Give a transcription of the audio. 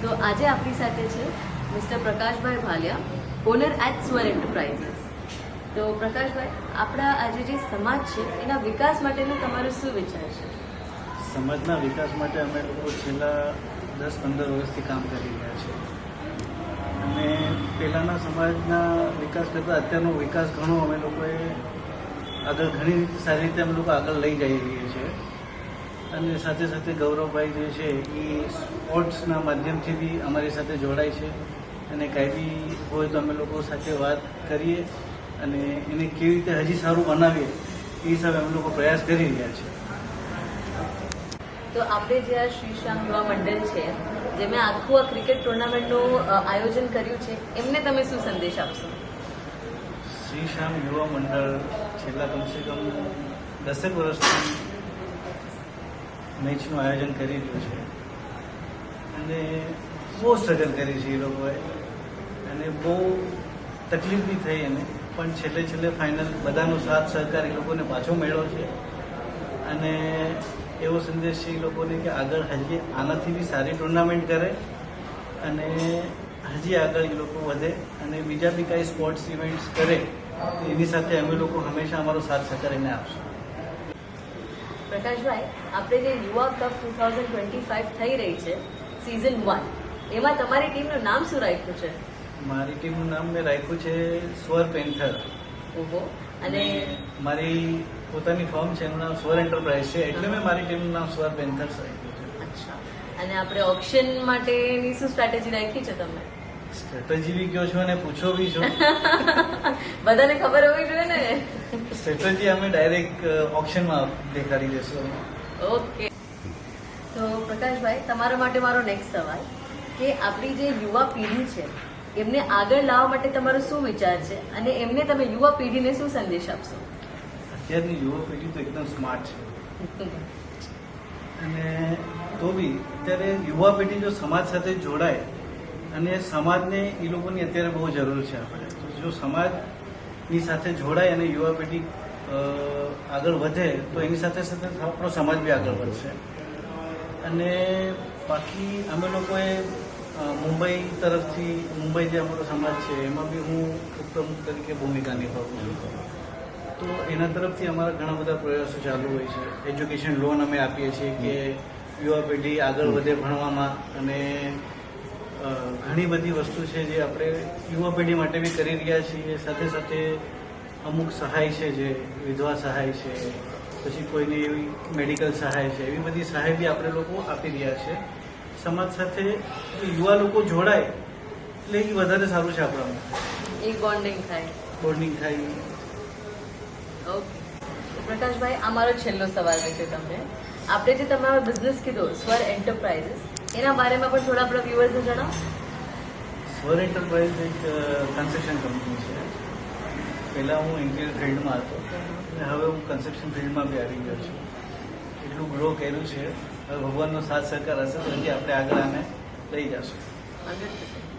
તો આજે આપણી સાથે છે mister Prakashbhai Bhaliya, owner at Swar enterprises. તો પ્રકાશભાઈ, આપણા આજે જે સમાજ છે એના વિકાસ માટેનો તમારો શું વિચાર છે? સમાજના વિકાસ માટે અમે લોકો છેલ્લા 10-15 વર્ષથી કામ કરી રહ્યા છીએ અને પહેલાંના સમાજના વિકાસ કરતાં અત્યારનો વિકાસ ઘણો અમે લોકોએ આગળ ઘણી સારી રીતે અમે લોકો આગળ લઈ જઈ રહીએ છીએ. અને સાથે સાથે ગૌરવભાઈ જે છે એ સ્પોર્ટ્સના માધ્યમથી બી અમારી સાથે જોડાય છે અને કાંઈ બી હોય તો અમે લોકો સાથે વાત કરીએ અને એને કેવી રીતે હજી સારું બનાવીએ એ હિસાબે અમે લોકો પ્રયાસ કરી રહ્યા છીએ. તો આપણે જે આ શ્રી શ્યામ યુવા મંડળ છે, જેમણે આખું આ ક્રિકેટ ટુર્નામેન્ટનું આયોજન કર્યું છે, એમને તમે શું સંદેશ આપશો? શ્રી શ્યામ યુવા મંડળ છેલ્લા કમસે કમ 10 વર્ષથી મેચનું આયોજન કરી રહ્યું છે અને બહુ સ્ટ્રગલ કરી છે એ લોકોએ અને બહુ તકલીફ બી થઈ એને, પણ છેલ્લે ફાઇનલ બધાનો સાથ સહકાર એ લોકોને પાછો મળ્યો છે. અને એવો સંદેશ છે એ લોકોને કે આગળ હજી આનાથી બી સારી ટુર્નામેન્ટ કરે અને હજી આગળ એ લોકો વધે અને બીજા બી કાંઈ સ્પોર્ટ્સ ઇવેન્ટ્સ કરે એની સાથે અમે લોકો હંમેશા અમારો સાથ સહકાર એને આપશું. પ્રકાશભાઈ, આપણે જે યુવા કપ 2025 થઈ રહી છે સિઝન 1, એમાં તમારી ટીમનું નામ શું રાખ્યું છે? મારી ટીમનું નામ મેં રાખ્યું છે સ્વર પેન્થર. ઓહો. અને મારી પોતાની ફર્મ છે, એનું નામ સ્વર એન્ટરપ્રાઇઝ છે, એટલે મેં મારી ટીમનું નામ સ્વર પેન્થર્સ રાખ્યું છે. અચ્છા. અને આપણે ઓપ્શન માટેની શું સ્ટ્રેટેજી રાખી છે તમે? સ્ટ્રેટેજી બી કહો છો અને પૂછો બી છો. બધાને ખબર હોવી જોઈએ ને. સ્ટ્રેટેજી અમે ડાયરેક્ટ ઓપ્શનમાં દેખાડી દઈશું. ઓકે. તો પ્રકાશભાઈ, તમારા માટે મારો નેક્સ્ટ સવાલ કે આપણી જે યુવા પેઢી છે એમને આગળ લાવવા માટે તમારો શું વિચાર છે અને એમને તમે યુવા પેઢીને શું સંદેશ આપશો? અત્યારની યુવા પેઢી તો એકદમ સ્માર્ટ છે અને તો બી અત્યારે યુવા પેઢી જો સમાજ સાથે જોડાય અને સમાજને એ લોકોની અત્યારે બહુ જરૂર છે. આપણે જો સમાજની સાથે જોડાય અને યુવા પેઢી આગળ વધે તો એની સાથે સાથે આપણો સમાજ બી આગળ વધશે. અને બાકી અમે લોકોએ મુંબઈ તરફથી, મુંબઈ જે અમારો સમાજ છે એમાં બી હું ઉપપ્રમુખ તરીકે ભૂમિકા નિભાવું છું. તો એના તરફથી અમારા ઘણા બધા પ્રયાસો ચાલુ હોય છે. એજ્યુકેશન લોન અમે આપીએ છીએ કે યુવા પેઢી આગળ વધે ભણવામાં અને ઘણી બધી વસ્તુ છે જે આપણે યુવા પેઢી માટે બી કરી રહ્યા છીએ. સાથે સાથે અમુક સહાય છે, જે વિધવા સહાય છે, પછી કોઈને એવી મેડિકલ સહાય છે, એવી બધી સહાય બી આપણે લોકો આપી રહ્યા છે. સમાજ સાથે યુવા લોકો જોડાય એટલે એ વધારે સારું છે આપણા માટે. એક બોન્ડિંગ થાય. ઓકે. પ્રકાશભાઈ, આ મારો છેલ્લો સવાલ છે તમને. આપણે જે તમારો બિઝનેસ કીધો સ્વર એન્ટરપ્રાઇઝીસ, એના બારેમાં પણ થોડા આપણા વ્યુઅર્સને જણાવો. સ્વર એન્ટરપ્રાઇઝ એક કન્સ્ટ્રક્શન કંપની છે. પહેલાં હું ઇન્ટિરિયર ફિલ્ડમાં હતો અને હવે હું કન્સ્ટ્રક્શન ફિલ્ડમાં બી આવી ગયો છું. એટલું ગ્રો કર્યું છે. હવે ભગવાનનો સાથ સહકાર હશે તો હજી આપણે આગળ આને લઈ જશું. 100%.